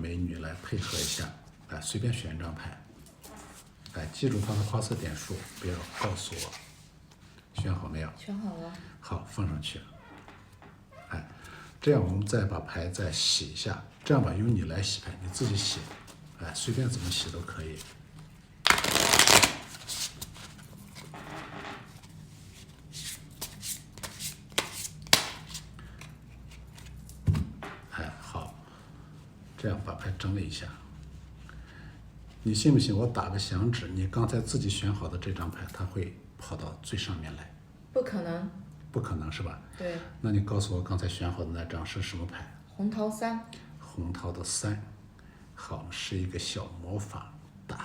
美女来配合一下，哎，随便选一张牌，哎，记住它的花色点数，不要告诉我。选好没有？选好了。好，放上去。哎，这样我们再把牌再洗一下。这样吧，由你来洗牌，你自己洗，哎，随便怎么洗都可以。哎，好，这样把牌整理一下。你信不信我打个响指，你刚才自己选好的这张牌，它会跑到最上面来？不可能。不可能是吧？对。那你告诉我刚才选好的那张是什么牌？红桃3。红桃的3，好，是一个小魔法。